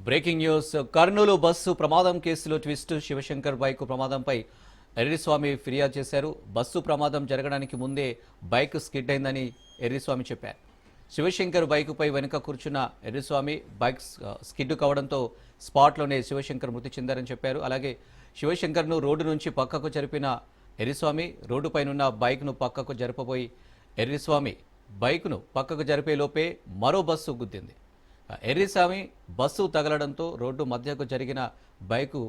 Breaking news. Kurnool bus ప్రమాదం కేసులో twist. Shivshankar bike ప్రమాదంపై ఎర్రిస్వామి ఫిర్యాదు చేశారు. బస్సు ప్రమాదం జరగడానికి ముందే బైక్ స్కిడ్ అయిందని ఎర్రిస్వామి చెప్పారు. శివశంకర్ బైకుపై వెనుక కూర్చున్న ఎర్రిస్వామి బైక్ స్కిడ్ కావడంతో స్పాట్లోనే శివశంకర్ మృతి చెందారని చెప్పారు. అలాగే శివశంకర్ను రోడ్డు నుంచి పక్కకు జరిపిన ఎర్రిస్వామి రోడ్డుపైనున్న బైక్ను పక్కకు జరపబోయి ఎర్రిస్వామి బైక్ను పక్కకు జరిపేలోపే మరో బస్సు గుద్దింది. ఎర్రిస్వామి బస్సు తగలడంతో రోడ్డు మధ్యకు జరిగిన బైకు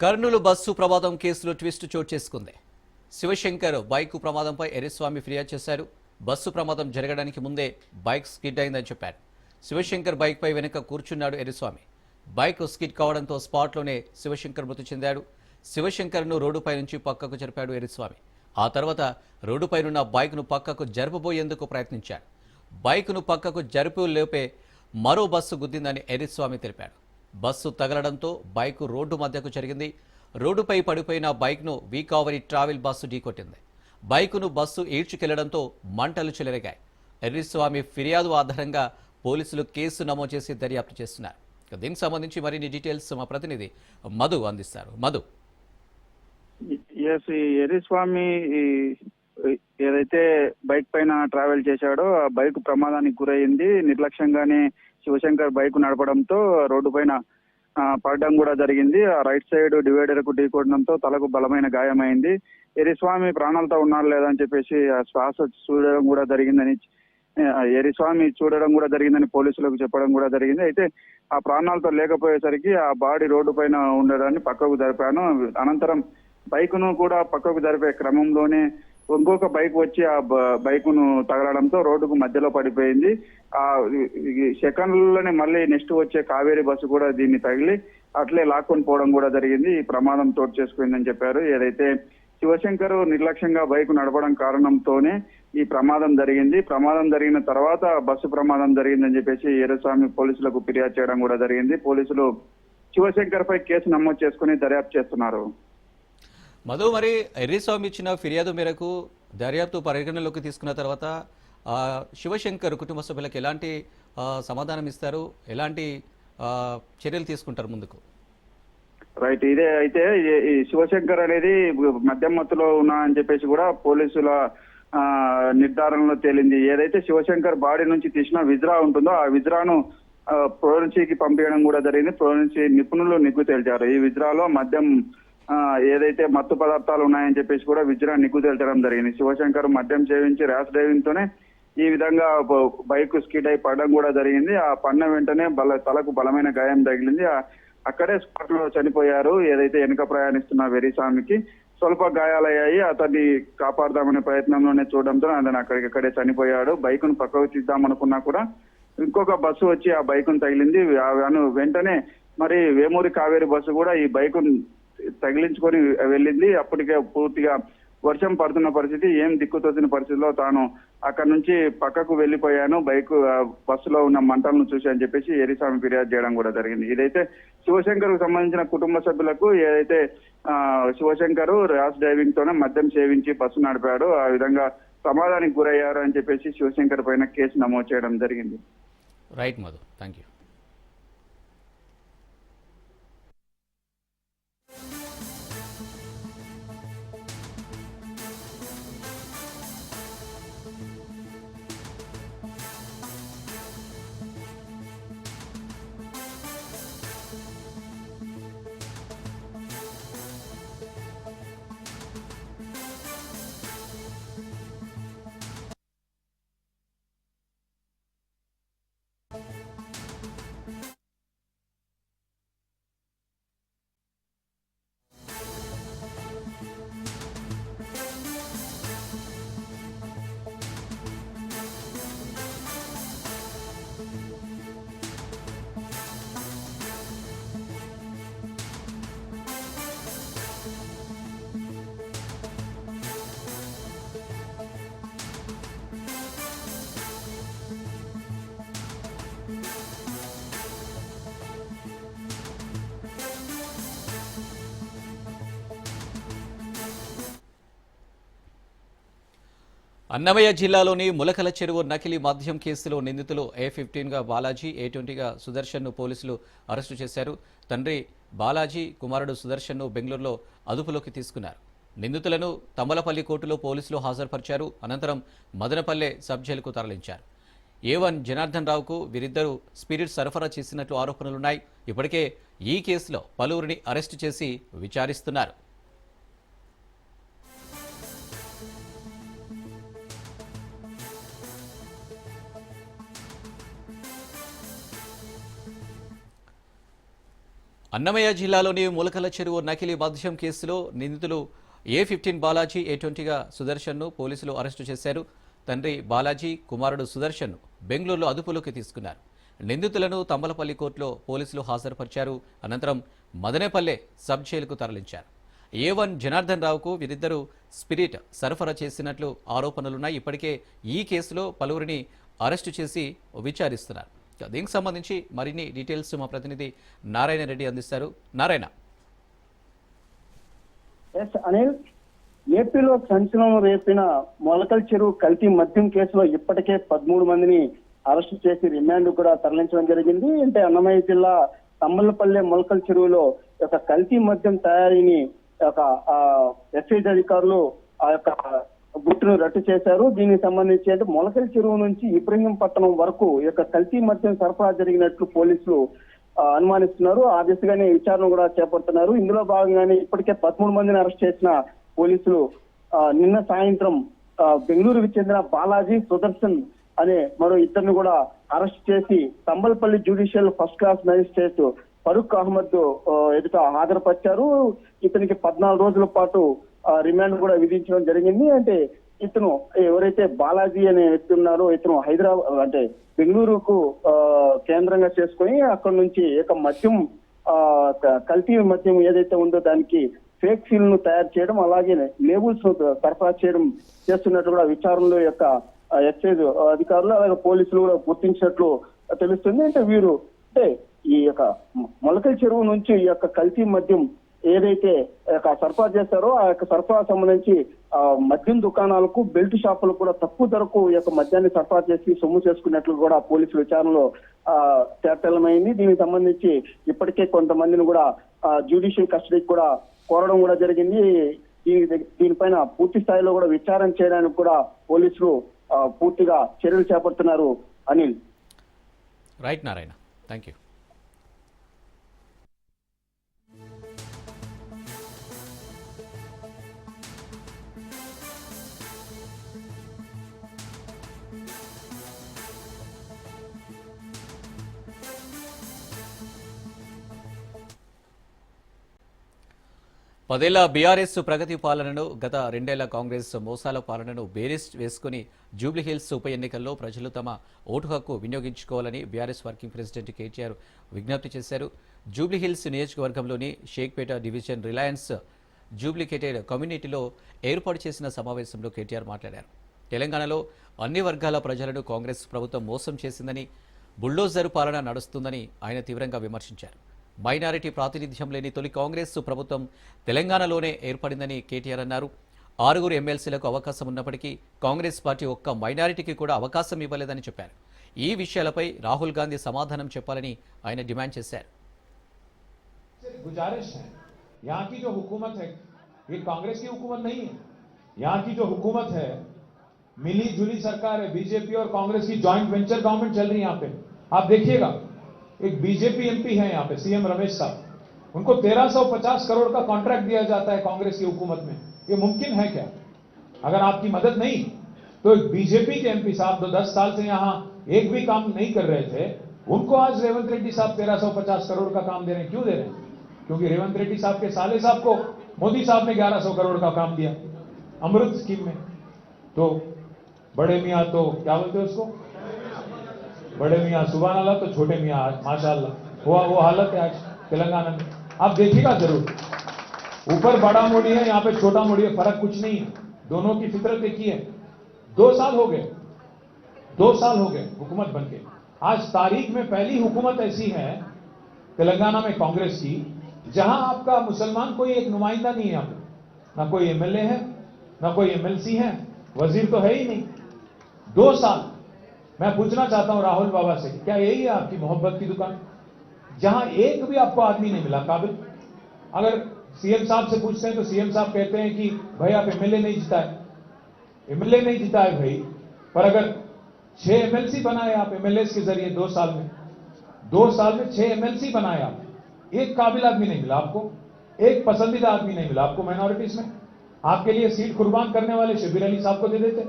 కర్నూలు బస్సు ప్రమాదం కేసులో ట్విస్ట్ చోటు చేసుకుంది. శివశంకర్ బైకు ప్రమాదంపై ఎర్రిస్వామి ఫిర్యాదు చేశారు. బస్సు ప్రమాదం జరగడానికి ముందే బైక్ స్కిడ్ అయిందని చెప్పారు. శివశంకర్ బైక్పై వెనుక కూర్చున్నాడు ఎర్రిస్వామి. బైక్ స్కిడ్ కావడంతో స్పాట్లోనే శివశంకర్ మృతి చెందాడు. శివశంకర్ను రోడ్డుపై నుంచి పక్కకు జరిపాడు ఎర్రిస్వామి. ఆ తర్వాత రోడ్డుపైనున్న బైక్ను పక్కకు జరపబోయేందుకు ప్రయత్నించాడు. బైక్ను పక్కకు జరిపేలోపే మరో బస్సు గుద్దిందని ఎర్రిస్వామి తెలిపాడు. బస్సు తగలడంతో బైకు రోడ్డు మధ్యకు జరిగింది. రోడ్డుపై పడిపోయిన బైక్ను వీకావరి ట్రావెల్ బస్సు ఢీకొట్టింది. బైకును బస్సు ఈడ్చుకెళ్లడంతో మంటలు చెలరేగాయి. ఎర్రిస్వామి ఫిర్యాదు ఆధారంగా పోలీసులు కేసు నమోదు చేసి దర్యాప్తు చేస్తున్నారు. దీనికి సంబంధించి మరిన్ని డీటెయిల్స్ మా ప్రతినిధి మధు అందిస్తారు. మధు, ఎర్రిస్వామి ఏదైతే బైక్ పైన ట్రావెల్ చేశాడో ఆ బైక్ ప్రమాదానికి గురైంది. నిర్లక్ష్యంగానే శివశంకర్ బైక్ నడపడంతో రోడ్డు పైన పడడం కూడా జరిగింది. ఆ రైట్ సైడ్ డివైడర్ కు ఢీకొట్టడంతో తలకు బలమైన గాయమైంది. ఎర్రిస్వామి ప్రాణాలతో ఉన్నారు లేదని చెప్పేసి ఆ శ్వాస చూడడం కూడా జరిగిందని ఎర్రిస్వామి చూడడం కూడా జరిగిందని పోలీసులకు చెప్పడం కూడా జరిగింది. అయితే ఆ ప్రాణాలతో లేకపోయేసరికి ఆ బాడీ రోడ్డు పైన ఉండడాన్ని పక్కకు జరిపాను. అనంతరం బైక్ ను కూడా పక్కకు జరిపే క్రమంలోనే ఇంకొక బైక్ వచ్చి ఆ బైక్ ను తగలడంతో రోడ్డుకు మధ్యలో పడిపోయింది. ఆ సెకండ్లలోనే మళ్ళీ నెక్స్ట్ వచ్చే కావేరీ బస్సు కూడా దీన్ని తగిలి అట్లే లాక్కొని పోవడం కూడా జరిగింది. ఈ ప్రమాదం చోటు చేసుకుందని చెప్పారు. ఏదైతే శివశంకర్ నిర్లక్ష్యంగా బైక్ నడపడం కారణంతోనే ఈ ప్రమాదం జరిగింది. ప్రమాదం జరిగిన తర్వాత బస్సు ప్రమాదం జరిగిందని చెప్పేసి ఎర్రస్వామి పోలీసులకు ఫిర్యాదు చేయడం కూడా జరిగింది. పోలీసులు శివశంకర్ పై కేసు నమోదు చేసుకుని దర్యాప్తు చేస్తున్నారు. మధు, మరి ఎర్రిస్వామి ఇచ్చిన ఫిర్యాదు మేరకు దర్యాప్తు పరిగణలోకి తీసుకున్న తర్వాత శివశంకర్ కుటుంబ సభ్యులకు ఎలాంటి సమాధానం ఇస్తారు, ఎలాంటి చర్యలు తీసుకుంటారు ముందుకు? రైట్, ఇదే అయితే ఈ శివశంకర్ అనేది మద్యం మత్తులో ఉన్నా అని చెప్పేసి కూడా పోలీసుల నిర్ధారణలో తేలింది. ఏదైతే శివశంకర్ బాడీ నుంచి తీసిన విజ్రా ఉంటుందో ఆ విజ్రాను ప్రోరెన్సీకి పంపించడం కూడా జరిగింది. ప్రోరెన్సీ నిపుణులు నిగ్గు తేల్చారు. ఈ విజ్రాలో మద్యం ఏదైతే మత్తు పదార్థాలు ఉన్నాయని చెప్పేసి కూడా విజ్రా నిగ్గు తేల్చడం జరిగింది. శివశంకర్ మద్యం సేవించి ర్యాష్ డ్రైవింగ్ తోనే ఈ విధంగా బైక్ స్కిడ్ అయి పడడం కూడా జరిగింది. ఆ పడిన వెంటనే తలకు బలమైన గాయం తగిలింది. అక్కడే స్పాట్ లో చనిపోయారు. ఏదైతే వెనుక ప్రయాణిస్తున్న ఎర్రిస్వామికి స్వల్ప గాయాలయ్యాయి. అతన్ని కాపాడదామనే ప్రయత్నంలోనే చూడడంతో అతను అక్కడికక్కడే చనిపోయాడు. బైక్ ను పక్కకు తీద్దామనుకున్నా కూడా ఇంకొక బస్సు వచ్చి ఆ బైక్ ను తగిలింది. వెంటనే మరి వేమూరి కావేరి బస్సు కూడా ఈ బైక్ తగిలించుకొని వెళ్ళింది. అప్పటికే పూర్తిగా వర్షం పడుతున్న పరిస్థితి, ఏం దిక్కుతోచిన పరిస్థితిలో తాను అక్కడ నుంచి పక్కకు వెళ్లిపోయాను, బస్సులో ఉన్న మంటలను చూసి అని చెప్పేసి ఎర్రిస్వామి ఫిర్యాదు చేయడం కూడా జరిగింది. ఇదైతే శివశంకర్ కు సంబంధించిన కుటుంబ సభ్యులకు ఏదైతే శివశంకర్ ర్యాష్ డ్రైవింగ్ తోనే మద్యం సేవించి బస్సు నడిపాడు, ఆ విధంగా ప్రమాదానికి గురయ్యారు అని చెప్పేసి శివశంకర్ పైన కేసు నమోదు చేయడం జరిగింది. Right Madhu, thank you. Annamayya జిల్లాలోని ములకల చెరువు నకిలీ మద్యం కేసులో నిందితులు A15గా బాలాజీ, A20గా సుదర్శన్ను పోలీసులు అరెస్టు చేశారు. తండ్రి బాలాజీ, కుమారుడు సుదర్శన్ను బెంగళూరులో అదుపులోకి తీసుకున్నారు. నిందితులను తమ్మలపల్లి కోర్టులో పోలీసులు హాజరుపరిచారు. అనంతరం మదనపల్లె సబ్ జైలుకు తరలించారు. A1 జనార్దన్ రావుకు వీరిద్దరూ స్పిరిట్ సరఫరా చేసినట్లు ఆరోపణలున్నాయి. ఇప్పటికే ఈ కేసులో పలువురిని అరెస్టు చేసి విచారిస్తున్నారు. అన్నమయ్య జిల్లాలోని ములకల చెరువు నకిలీ మద్యం కేసులో నిందితులు A15 బాలాజీ, A20గా సుదర్శన్ను పోలీసులు అరెస్టు చేశారు. తండ్రి బాలాజీ, కుమారుడు సుదర్శన్ను బెంగళూరులో అదుపులోకి తీసుకున్నారు. నిందితులను తంబలపల్లి కోర్టులో పోలీసులు హాజరుపరిచారు. అనంతరం మదనేపల్లె సబ్ జైలుకు తరలించారు. A1 జనార్దన్ రావుకు వీరిద్దరూ స్పిరిట్ సరఫరా చేసినట్లు ఆరోపణలున్నాయి. ఇప్పటికే ఈ కేసులో పలువురిని అరెస్టు చేసి విచారిస్తున్నారు. దీనికి సంబంధించి మరిన్ని డీటెయిల్స్ మా ప్రతినిధి నారాయణ రెడ్డి అందిస్తారు. నారాయణ. అనిల్, ఏపీలో సంచలనం రేపిన మొలకల చెరువు కల్తీ మద్యం కేసులో ఇప్పటికే 13 మందిని అరెస్టు చేసి రిమాండ్ కూడా తరలించడం జరిగింది. అంటే అన్నమయ్య జిల్లా తమ్మలపల్లె మొలకల చెరువులో ఒక కల్తీ మద్యం తయారీని ఒక ఎక్సైజ్ అధికారులు ఆ యొక్క గుట్టును రట్టు చేశారు. దీనికి సంబంధించి అంటే మొలకల చెరువు నుంచి ఇబ్రహీంపట్నం వరకు ఈ యొక్క కల్తీ మద్యం సరఫరా జరిగినట్లు పోలీసులు అనుమానిస్తున్నారు. ఆ దిశగానే విచారణ కూడా చేపడుతున్నారు. ఇందులో భాగంగానే ఇప్పటికే 13 మందిని అరెస్ట్ చేసిన పోలీసులు నిన్న సాయంత్రం బెంగళూరుకు చెందిన బాలాజీ, సుదర్శన్ అనే మరో ఇద్దరిని కూడా అరెస్ట్ చేసి Thamballapalle judicial first class magistrate Farooq Ahmed ఎదుట హాజరుపరిచారు. ఇతనికి 14 రోజుల పాటు రిమాండ్ కూడా విధించడం జరిగింది. అంటే ఇతను ఎవరైతే బాలాజీ అనే వ్యక్తి ఉన్నారో ఇతను హైదరాబాద్ అంటే బెంగళూరుకు కేంద్రంగా చేసుకుని అక్కడ నుంచి ఒక మద్యం కల్తీ మద్యం ఏదైతే ఉందో దానికి ఫేక్ సీల్ ను తయారు చేయడం, అలాగే లేబుల్స్ సరఫరా చేయడం చేస్తున్నట్టు కూడా విచారణలో యొక్క ఎక్సైజ్ అధికారులు అలాగే పోలీసులు కూడా గుర్తించినట్లు తెలుస్తుంది. అంటే వీరు అంటే ఈ యొక్క మొలకల చెరువు నుంచి ఈ యొక్క కల్తీ మద్యం ఏదైతే సరఫరా చేస్తారో ఆ యొక్క సరఫరా సంబంధించి మద్యం దుకాణాలకు, బెల్ట్ షాపులకు కూడా తక్కువ ధరకు ఈ యొక్క మద్యాన్ని సరఫరా చేసి సొమ్ము చేసుకున్నట్లు కూడా పోలీసుల విచారణలో తేటమైంది. దీనికి సంబంధించి ఇప్పటికే కొంతమందిని కూడా జ్యుడిషియల్ కస్టడీకి కూడా కోరడం కూడా జరిగింది. దీనిపైన పూర్తి స్థాయిలో కూడా విచారణ చేయడానికి కూడా పోలీసులు పూర్తిగా చర్యలు చేపడుతున్నారు. Anil. Right Narayana, thank you. పదేళ్ల బీఆర్ఎస్ ప్రగతి పాలనను, గత 2 ఏళ్ల కాంగ్రెస్ మోసాల పాలనను బేరిస్ వేసుకుని జూబ్లీహిల్స్ ఉప ఎన్నికల్లో ప్రజలు తమ ఓటు హక్కు వినియోగించుకోవాలని బీఆర్ఎస్ వర్కింగ్ ప్రెసిడెంట్ కేటీఆర్ విజ్ఞప్తి చేశారు. జూబ్లీహిల్స్ నియోజకవర్గంలోని షేక్పేట డివిజన్ రిలయన్స్ జూబ్లికేటెడ్ కమ్యూనిటీలో ఏర్పాటు చేసిన సమావేశంలో కేటీఆర్ మాట్లాడారు. తెలంగాణలో అన్ని వర్గాల ప్రజలను కాంగ్రెస్ ప్రభుత్వం మోసం చేసిందని, బుల్డోజర్ పాలన నడుస్తుందని ఆయన తీవ్రంగా విమర్శించారు. మైనారిటీ ప్రాతినిధ్యం లేని తొలి కాంగ్రెస్ ప్రభుత్వం తెలంగాణలోనే ఏర్పడిందని కేటీఆర్ అన్నారు. 6 ఎమ్మెల్సీలకు అవకాశం ఉన్నప్పటికీ కాంగ్రెస్ పార్టీ ఒక్క మైనారిటీకి కూడా అవకాశం ఇవ్వలేదని చెప్పారు. ఈ విషయాలపై రాహుల్ గాంధీ సమాధానం చెప్పాలని ఆయన డిమాండ్ చేశారు. गुजारिश है, यहाँ की जो हुकूमत है ये कांग्रेस की हुकूमत नहीं है. यहाँ की जो हुकूमत है मिली जुली सरकार है, बीजेपी और कांग्रेस की जॉइंट वेंचर गवर्नमेंट चल रही है. यहाँ पे आप देखिएगा एक बीजेपी एमपी है यहाँ पे, सीएम रमेश साहब, उनको 1350 करोड़ का कॉन्ट्रैक्ट दिया जाता है कांग्रेस की हुकूमत में. ये मुमकिन है क्या? अगर आपकी मदद नहीं तो एक बीजेपी के एमपी साहब जो 10 साल से यहाँ एक भी काम नहीं कर रहे थे, उनको आज रेवंत रेड्डी साहब 1350 करोड़ का काम दे रहे हैं. क्यों दे रहे हैं? क्योंकि रेवंत रेड्डी साहब के साले साहब को मोदी साहब ने 1100 करोड़ का काम दिया अमृत स्कीम में. तो बड़े मियाँ तो क्या बोलते हैं उसको, बड़े मियाँ सुभान अल्लाह, तो छोटे मियाँ माशाअल्लाह. वो हालत है आज तेलंगाना में. आप देखिएगा जरूर, ऊपर बड़ा मोड़ी है, यहाँ पे छोटा मोड़ी है, फर्क कुछ नहीं है. दोनों की फितरत एक ही है. 2 साल हो गए हुकूमत बनके. आज तारीख में पहली हुकूमत ऐसी है तेलंगाना में कांग्रेस की जहां आपका मुसलमान कोई एक नुमाइंदा नहीं है. यहाँ पे ना कोई एमएलए है, ना कोई एमएलसी है, वजीर तो है ही नहीं। 2 साल मैं पूछना चाहता हूं राहुल बाबा से, क्या यही है आपकी मोहब्बत की दुकान, जहां एक भी आपको आदमी नहीं मिला काबिल? अगर सीएम साहब से पूछते हैं तो सीएम साहब कहते हैं कि भाई आप एमएलए नहीं जिताए, एमएलए नहीं जिताए भाई, पर अगर 6 एमएलसी बनाए आप एमएलए के जरिए 2 साल में, 2 साल में 6 एमएलसी बनाए आप, एक काबिल आदमी नहीं मिला आपको, एक पसंदीदा आदमी नहीं मिला आपको माइनॉरिटीज में। आपके लिए सीट कुर्बान करने वाले शबीर अली साहब को दे देते,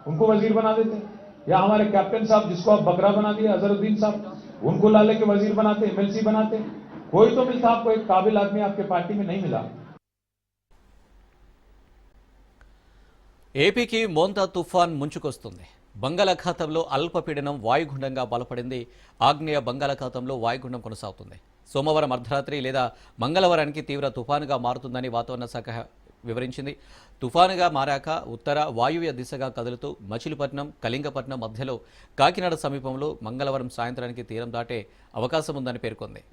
उनको वजीर बना देते, या हमारे कैप्टन साहब जिसको आप बकरा बना दिए अजहरुद्दीन साहब, उनको ला लेके वजीर बनाते, एमएलसी बनाते। कोई तो मिलता आपको, एक काबिल आदमी आपके पार्टी में नहीं मिला। ఏపీకి మోంతా తుఫాన్ ముంచుకొస్తుంది. బంగాళాఖాతంలో అల్పపీడనం వాయుగుండంగా బలపడింది. ఆగ్నేయ బంగాళాఖాతంలో వాయుగుండం కొనసాగుతుంది. సోమవారం అర్ధరాత్రి లేదా మంగళవారానికి తీవ్ర తుఫానుగా మారుతుందని వాతావరణ శాఖ వివరించింది. తుఫానుగా మారాక ఉత్తర వాయువ్య దిశగా కదులుతూ మచిలీపట్నం, కళింగపట్నం మధ్యలో కాకినాడ సమీపంలో మంగళవారం సాయంత్రానికి తీరం దాటే అవకాశం ఉందని పేర్కొంది.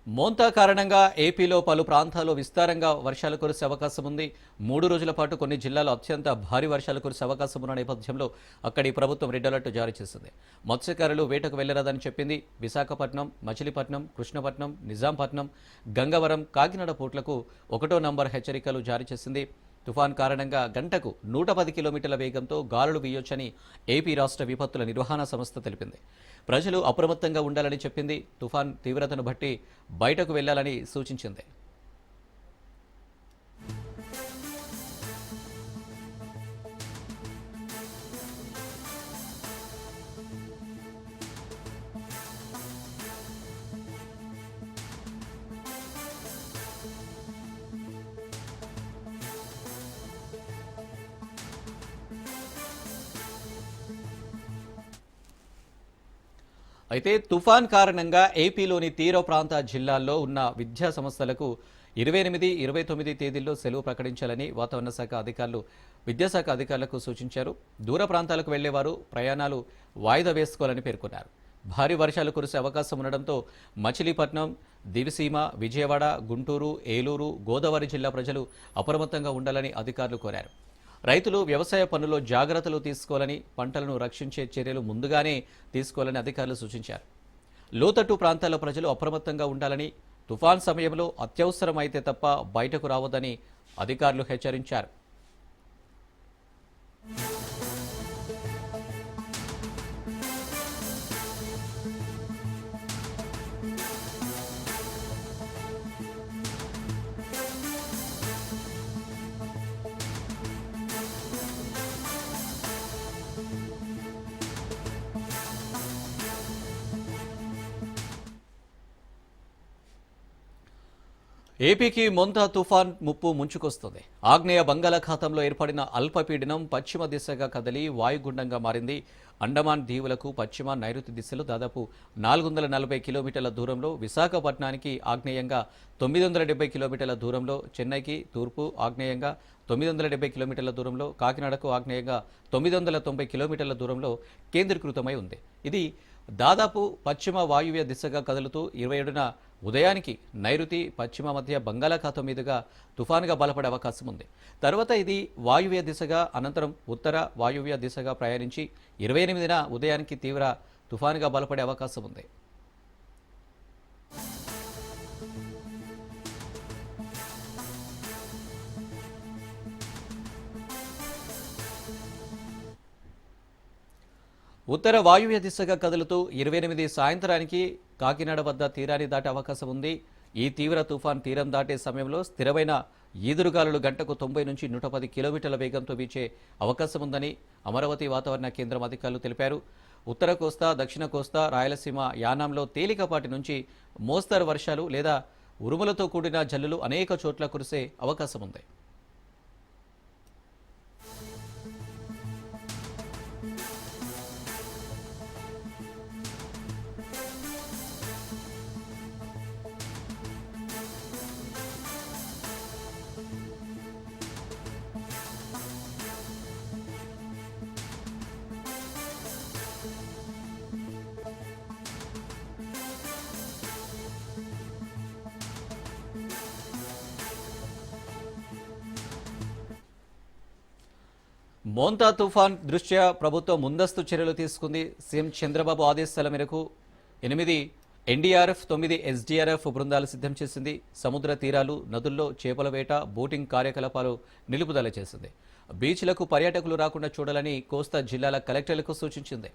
మోంతా కారణంగా ఏపీలో పలు ప్రాంతాల్లో విస్తారంగా వర్షాలు కురిసే అవకాశం ఉంది. 3 రోజుల పాటు కొన్ని జిల్లాల్లో అత్యంత భారీ వర్షాలు కురిసే అవకాశం ఉన్న నేపథ్యంలో అక్కడి ప్రభుత్వం రెడ్ అలర్ట్ జారీ చేసింది. మత్స్యకారులు వేటకు వెళ్లరాదని చెప్పింది. విశాఖపట్నం, మచిలీపట్నం, కృష్ణపట్నం, నిజాంపట్నం, గంగవరం, కాకినాడ పోర్టులకు 1వ నంబర్ హెచ్చరికలు జారీ చేసింది. తుఫాన్ కారణంగా గంటకు 110 కిలోమీటర్ల వేగంతో గాలులు వీయొచ్చని ఏపీ రాష్ట్ర విపత్తుల నిర్వహణ సంస్థ తెలిపింది. ప్రజలు అప్రమత్తంగా ఉండాలని చెప్పింది. తుఫాన్ తీవ్రతను బట్టి బయటకు వెళ్లాలని సూచించింది. అయితే తుఫాన్ కారణంగా ఏపీలోని తీర ప్రాంత జిల్లాల్లో ఉన్న విద్యా సంస్థలకు 28, 29 తేదీల్లో సెలవు ప్రకటించాలని వాతావరణ శాఖ అధికారులు విద్యాశాఖ అధికారులకు సూచించారు. దూర ప్రాంతాలకు వెళ్లేవారు ప్రయాణాలు వాయిదా వేసుకోవాలని పేర్కొన్నారు. భారీ వర్షాలు కురిసే అవకాశం ఉండడంతో మచిలీపట్నం, దివిసీమ, విజయవాడ, గుంటూరు, ఏలూరు, గోదావరి జిల్లా ప్రజలు అప్రమత్తంగా ఉండాలని అధికారులు కోరారు. రైతులు వ్యవసాయ పనుల్లో జాగ్రత్తలు తీసుకోవాలని, పంటలను రక్షించే చర్యలు ముందుగానే తీసుకోవాలని అధికారులు సూచించారు. లోతట్టు ప్రాంతాల ప్రజలు అప్రమత్తంగా ఉండాలని, తుఫాన్ సమయంలో అత్యవసరమైతే తప్ప బయటకు రావద్దని అధికారులు హెచ్చరించారు. ఏపీకి మోంతా తుఫాన్ ముప్పు ముంచుకొస్తుంది. ఆగ్నేయ బంగాళాఖాతంలో ఏర్పడిన అల్పపీడనం పశ్చిమ దిశగా కదిలి వాయుగుండంగా మారింది. అండమాన్ దీవులకు పశ్చిమ నైరుతి దిశలో దాదాపు 440 కిలోమీటర్ల దూరంలో, విశాఖపట్నానికి ఆగ్నేయంగా 970 కిలోమీటర్ల దూరంలో, చెన్నైకి తూర్పు ఆగ్నేయంగా 970 కిలోమీటర్ల దూరంలో, కాకినాడకు ఆగ్నేయంగా 990 కిలోమీటర్ల దూరంలో కేంద్రీకృతమై ఉంది. ఇది దాదాపు పశ్చిమ వాయువ్య దిశగా కదులుతూ 27న ఉదయానికి నైరుతి పశ్చిమ మధ్య బంగాళాఖాతం మీదుగా తుఫానుగా బలపడే అవకాశం ఉంది. తర్వాత ఇది వాయువ్య దిశగా, అనంతరం ఉత్తర వాయువ్య దిశగా ప్రయాణించి 28న ఉదయానికి తీవ్ర తుఫానుగా బలపడే అవకాశం ఉంది. ఉత్తర వాయువ్య దిశగా కదులుతూ 28 సాయంత్రానికి కాకినాడ వద్ద తీరాన్ని దాటే అవకాశం ఉంది. ఈ తీవ్ర తుఫాన్ తీరం దాటే సమయంలో స్థిరమైన ఈదురుగాలులు గంటకు 90 నుంచి 110 కిలోమీటర్ల వేగంతో వీచే అవకాశం ఉందని అమరావతి వాతావరణ కేంద్రం అధికారులు తెలిపారు. ఉత్తర కోస్తా, దక్షిణ కోస్తా, రాయలసీమ, యానాంలో తేలికపాటి నుంచి మోస్తరు వర్షాలు లేదా ఉరుములతో కూడిన జల్లులు అనేక చోట్ల కురిసే అవకాశం ఉంది. మోంతా తుఫాన్ దృష్ట్యా ప్రభుత్వం ముందస్తు చర్యలు తీసుకుంది. సీఎం చంద్రబాబు ఆదేశాల మేరకు 8 ఎన్డీఆర్ఎఫ్ 9 ఎస్డీఆర్ఎఫ్ బృందాలు సిద్ధం చేసింది. సముద్ర తీరాలు, నదుల్లో చేపల వేట, బోటింగ్ కార్యకలాపాలు నిలుపుదల చేసింది. బీచ్లకు పర్యాటకులు రాకుండా చూడాలని కోస్తా జిల్లాల కలెక్టర్లకు సూచించింది.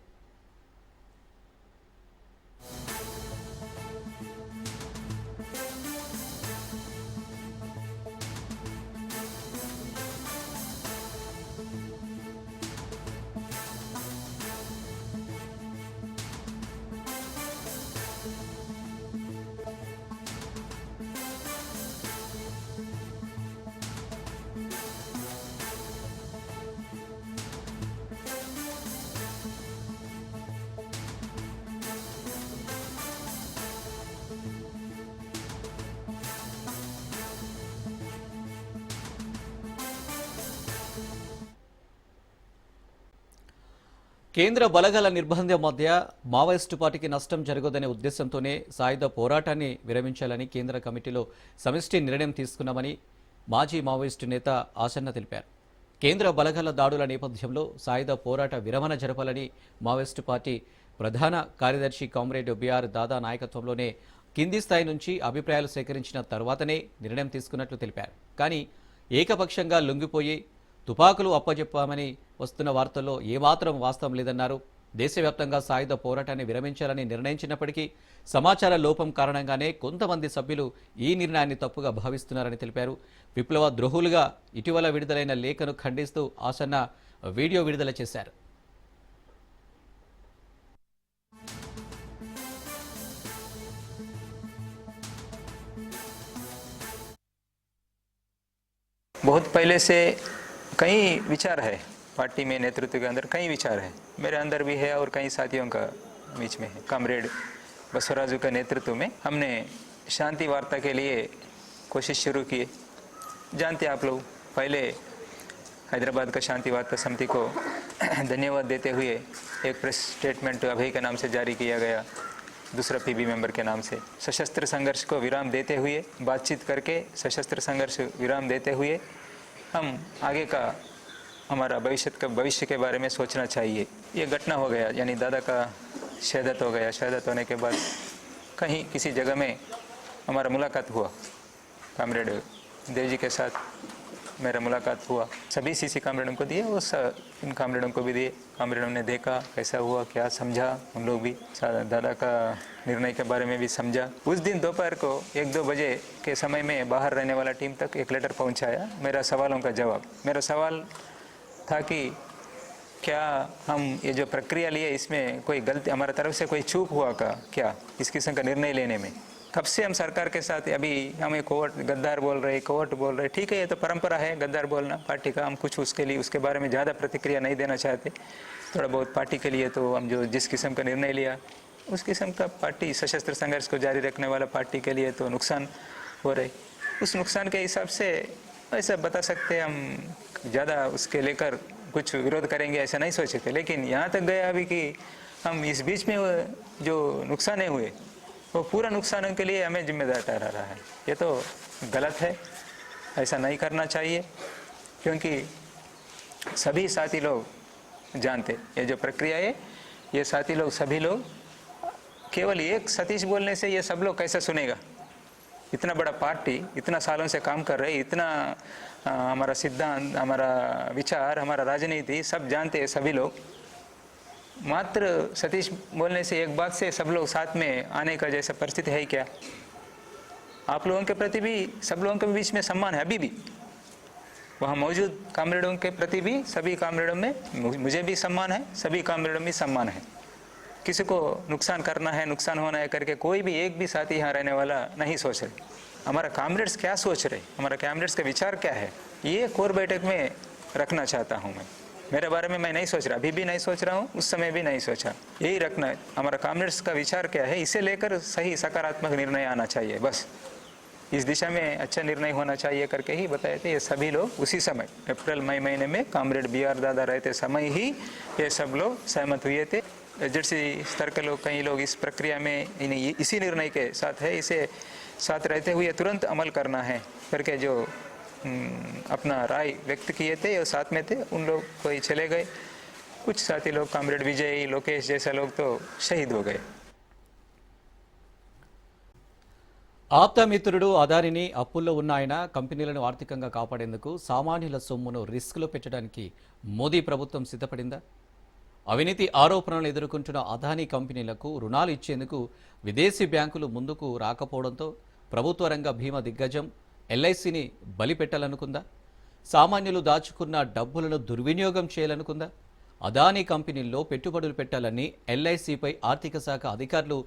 కేంద్ర బలగాల నిర్బంధం మధ్య మావోయిస్టు పార్టీకి నష్టం జరగదనే ఉద్దేశంతోనే సాయుధ పోరాటాన్ని విరమించాలని కేంద్ర కమిటీలో సమిష్టి నిర్ణయం తీసుకున్నామని మాజీ మావోయిస్టు నేత ఆసన్న తెలిపారు. కేంద్ర బలగాల దాడుల నేపథ్యంలో సాయుధ పోరాట విరమణ జరపాలని మావోయిస్టు పార్టీ ప్రధాన కార్యదర్శి కామ్రేడ్ బిఆర్ దాదా నాయకత్వంలోనే కింది స్థాయి నుంచి అభిప్రాయాలు సేకరించిన తర్వాతనే నిర్ణయం తీసుకున్నట్లు తెలిపారు. కానీ ఏకపక్షంగా లొంగిపోయి తుపాకులు అప్పజెప్పామని వస్తున్న వార్తల్లో ఏమాత్రం వాస్తవం లేదన్నారు. దేశవ్యాప్తంగా సాయుధ పోరాటాన్ని విరమించాలని నిర్ణయించినప్పటికీ సమాచార లోపం కారణంగానే కొంతమంది సభ్యులు ఈ నిర్ణయాన్ని తప్పుగా భావిస్తున్నారని తెలిపారు. విప్లవ ద్రోహులుగా ఇటీవల విడుదలైన లేఖను ఖండిస్తూ ఆసన్న వీడియో విడుదల చేశారు. बहुत पहले से कई विचार है पार्टी में, नेतृत्व के अंदर कई विचार है, मेरे अंदर भी है और कई साथियों का बीच में है। कामरेड बसवराजू के नेतृत्व में हमने शांति वार्ता के लिए कोशिश शुरू की। जानते आप लोग, पहले हैदराबाद का शांति वार्ता समिति को धन्यवाद देते हुए एक प्रेस स्टेटमेंट अभय के नाम से जारी किया गया, दूसरा पीबी मेंबर के नाम से। सशस्त्र संघर्ष को विराम देते हुए, बातचीत करके सशस्त्र संघर्ष विराम देते हुए हम आगे का हमारा भविष्य के बारे में सोचना चाहिए। ये घटना हो गया, यानी दादा का शहादत हो गया। शहादत होने के बाद कहीं किसी जगह में हमारा मुलाकात हुआ, कामरेड देव जी के साथ मेरा मुलाकात हुआ। सभी सीसी कामरेडों को दिए, उस इन कामरेडों को भी दिए। कामरेडों ने देखा कैसा हुआ, क्या समझा, उन लोग भी दादा का निर्णय के बारे में भी समझा। उस दिन दोपहर को 1-2 बजे के समय में बाहर रहने वाला टीम तक एक लेटर पहुंचाया, मेरा सवालों का जवाब। मेरा सवाल था कि क्या हम ये जो प्रक्रिया लिए इसमें कोई गलती हमारे तरफ से कोई चूक हुआ का, क्या इस किस्म का निर्णय लेने में। कब से हम सरकार के साथ, अभी हमें कोर्ट गद्दार बोल रहे, कोर्ट बोल रहे, ठीक है, ये तो परंपरा है गद्दार बोलना पार्टी का। हम कुछ उसके बारे में ज़्यादा प्रतिक्रिया नहीं देना चाहते। थोड़ा बहुत पार्टी के लिए तो हम जो जिस किस्म का निर्णय लिया उस किस्म का पार्टी सशस्त्र संघर्ष को जारी रखने वाला पार्टी के लिए तो नुकसान हो रहे। उस नुकसान के हिसाब से ऐसा बता सकते हम, ज़्यादा उसके लेकर कुछ विरोध करेंगे ऐसा नहीं सोचे थे। लेकिन यहाँ तक गया अभी कि हम इस बीच में जो नुकसान हुए वो पूरा नुकसानों के लिए हमें जिम्मेदार ठहरा रहा है। ये तो गलत है, ऐसा नहीं करना चाहिए, क्योंकि सभी साथी लोग जानते ये जो प्रक्रिया है, ये साथी लोग सभी लोग, केवल एक सतीश बोलने से ये सब लोग कैसे सुनेगा। इतना बड़ा पार्टी, इतना सालों से काम कर रहे, इतना हमारा सिद्धांत, हमारा विचार, हमारा राजनीति सब जानते हैं सभी लोग। मात्र सतीश बोलने से, एक बात से सब लोग साथ में आने का जैसा परिस्थिति है क्या। आप लोगों के प्रति भी, सब लोगों के बीच में सम्मान है अभी भी, वहाँ मौजूद कामरेडों के प्रति भी, सभी कामरेडों में मुझे भी सम्मान है, सभी कामरेडों में सम्मान है। किसी को नुकसान करना है, नुकसान होना है करके कोई भी एक भी साथी यहाँ रहने वाला नहीं सोच रहे। हमारा कामरेड्स क्या सोच रहे, हमारा कामरेड्स का विचार क्या है, ये कोर बैठक में रखना चाहता हूँ मैं। मेरे बारे में मैं नहीं सोच रहा, अभी भी नहीं सोच रहा हूँ, उस समय भी नहीं सोचा। यही रखना है, हमारा कामरेड्स का विचार क्या है, इसे लेकर सही सकारात्मक निर्णय आना चाहिए। बस इस दिशा में अच्छा निर्णय होना चाहिए करके ही बताए थे। ये सभी लोग उसी समय अप्रैल मई महीने में कामरेड बीआर दादा रहते समय ही ये सब लोग सहमत हुए थे। एजेंसी स्तर के लोग, कई लोग इस प्रक्रिया में इसी निर्णय के साथ है, इसे साथ रहते हुए तुरंत अमल करना है करके जो अपना राय व्यक्त किए थे और साथ में थे, उन लोग कोई चले गए, कुछ साथी लोग कॉमरेड विजय, लोकेश जैसा लोग तो शहीद हो गए। ఆప్తమిత్రుడు అదానిని అప్పుల్లో ఉన్న ఆయన కంపెనీలను ఆర్థికంగా కాపాడేందుకు సామాన్యుల సొమ్మును రిస్క్లో పెట్టడానికి మోదీ ప్రభుత్వం సిద్ధపడిందా? అవినీతి ఆరోపణలు ఎదుర్కొంటున్న అదానీ కంపెనీలకు రుణాలు ఇచ్చేందుకు విదేశీ బ్యాంకులు ముందుకు రాకపోవడంతో ప్రభుత్వ రంగ భీమా దిగ్గజం ఎల్ఐసిని బలిపెట్టాలనుకుందా? సామాన్యులు దాచుకున్న డబ్బులను దుర్వినియోగం చేయాలనుకుందా? అదానీ కంపెనీల్లో పెట్టుబడులు పెట్టాలని ఎల్ఐసిపై ఆర్థిక శాఖ అధికారులు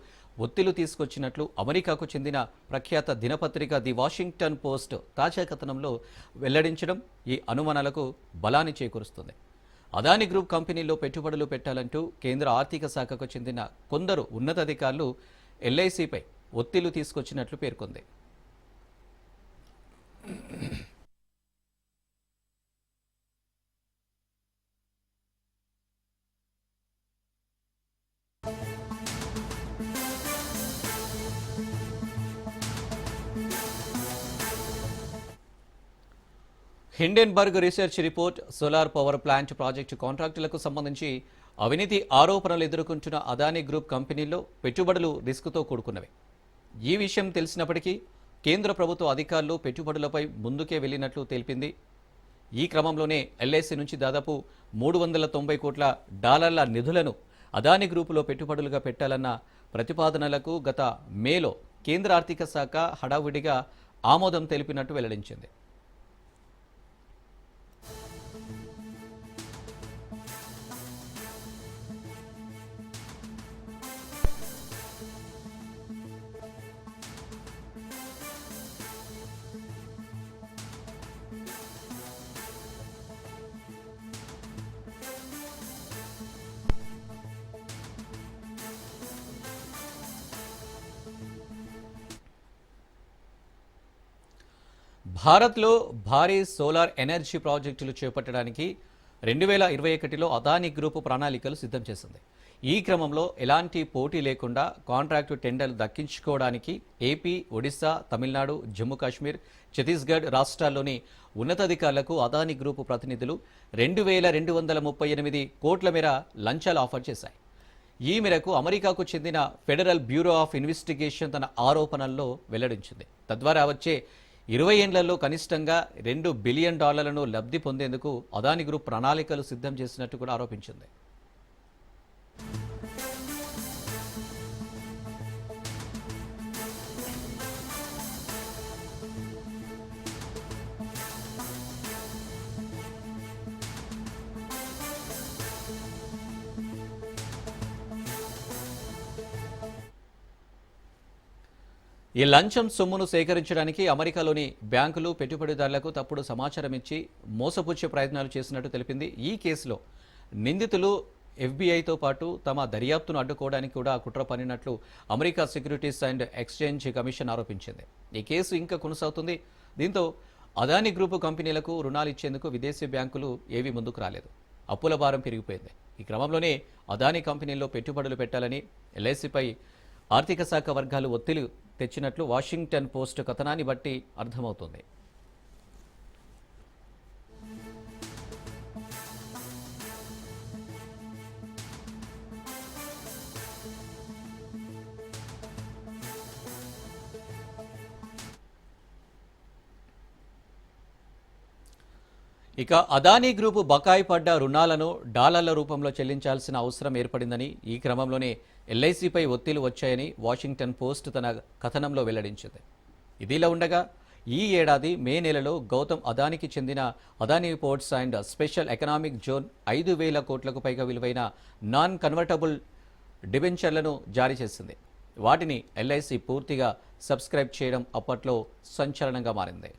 ఒత్తిళ్లు తీసుకొచ్చినట్లు అమెరికాకు చెందిన ప్రఖ్యాత దినపత్రిక ది వాషింగ్టన్ పోస్ట్ తాజా కథనంలో వెల్లడించడం ఈ అనుమానాలకు బలాన్ని చేకూరుస్తుంది. అదానీ గ్రూప్ కంపెనీల్లో పెట్టుబడులు పెట్టాలంటూ కేంద్ర ఆర్థిక శాఖకు చెందిన కొందరు ఉన్నతాధికారులు ఎల్ఐసిపై ఒత్తిళ్లు తీసుకొచ్చినట్లు పేర్కొంది. Hindenburg research report solar power plant project కాంట్రాక్టులకు సంబంధించి అవినీతి ఆరోపణలు ఎదుర్కొంటున్న అదానీ గ్రూప్ కంపెనీల్లో పెట్టుబడులు రిస్కుతో కూడుకున్నవి. ఈ విషయం తెలిసినప్పటికీ కేంద్ర ప్రభుత్వ అధికారులు పెట్టుబడులపై ముందుకే వెళ్లినట్లు తెలిపింది. ఈ క్రమంలోనే ఎల్ఐసి నుంచి దాదాపు $390 కోట్ల నిధులను అదానీ గ్రూపులో పెట్టుబడులుగా పెట్టాలన్న ప్రతిపాదనలకు గత మేలో కేంద్ర ఆర్థిక శాఖ హడావుడిగా ఆమోదం తెలిపినట్టు వెల్లడించింది. భారత్లో భారీ సోలార్ ఎనర్జీ ప్రాజెక్టులు చేపట్టడానికి 2021లో అదానీ గ్రూపు ప్రణాళికలు సిద్ధం చేసింది. ఈ క్రమంలో ఎలాంటి పోటీ లేకుండా కాంట్రాక్టు టెండర్లు దక్కించుకోవడానికి ఏపీ, ఒడిశా, తమిళనాడు, జమ్మూ కాశ్మీర్, ఛత్తీస్గఢ్ రాష్ట్రాల్లోని ఉన్నతాధికారులకు అదానీ గ్రూపు ప్రతినిధులు 2238 కోట్ల మేర లంచాలు ఆఫర్ చేశాయి. ఈ మేరకు అమెరికాకు చెందిన ఫెడరల్ బ్యూరో ఆఫ్ ఇన్వెస్టిగేషన్ తన ఆరోపణల్లో వెల్లడించింది. తద్వారా వచ్చే 20 ఏళ్లలో కనిష్టంగా $2 బిలియన్ లబ్ధి పొందేందుకు అదానీ గ్రూప్ ప్రణాళికలు సిద్ధం చేసినట్టు కూడా ఆరోపించింది. ఈ లంచం సొమ్మును సేకరించడానికి అమెరికాలోని బ్యాంకులు పెట్టుబడిదారులకు తప్పుడు సమాచారం ఇచ్చి మోసపుచ్చే ప్రయత్నాలు చేసినట్టు తెలిపింది. ఈ కేసులో నిందితులు ఎఫ్బీఐతో పాటు తమ దర్యాప్తును అడ్డుకోవడానికి కూడా కుట్ర పన్నినట్లు America securities and exchange commission ఆరోపించింది. ఈ కేసు ఇంకా కొనసాగుతుంది. దీంతో అదానీ గ్రూపు కంపెనీలకు రుణాలు ఇచ్చేందుకు విదేశీ బ్యాంకులు ఏవీ ముందుకు రాలేదు. అప్పుల భారం పెరిగిపోయింది. ఈ క్రమంలోనే అదానీ కంపెనీల్లో పెట్టుబడులు పెట్టాలని ఎల్ఐసిపై ఆర్థిక శాఖ వర్గాలు ఒత్తిడి తెచ్చినట్లు వాషింగ్టన్ పోస్ట్ కథనాన్ని బట్టి అర్థమవుతోంది. ఇక అదానీ గ్రూపు బకాయి పడ్డ రుణాలను డాలర్ల రూపంలో చెల్లించాల్సిన అవసరం ఏర్పడిందని, ఈ క్రమంలోనే ఎల్ఐసిపై ఒత్తిళ్లు వచ్చాయని వాషింగ్టన్ పోస్ట్ తన కథనంలో వెల్లడించింది. ఇదిలా ఉండగా ఈ ఏడాది మే నెలలో గౌతమ్ అదానీకి చెందిన Adani ports and special economic zone 5,000 కోట్లకు పైగా విలువైన నాన్ కన్వర్టబుల్ డిబెంచర్లను జారీ చేసింది. వాటిని ఎల్ఐసి పూర్తిగా సబ్స్క్రైబ్ చేయడం అప్పట్లో సంచలనంగా మారింది.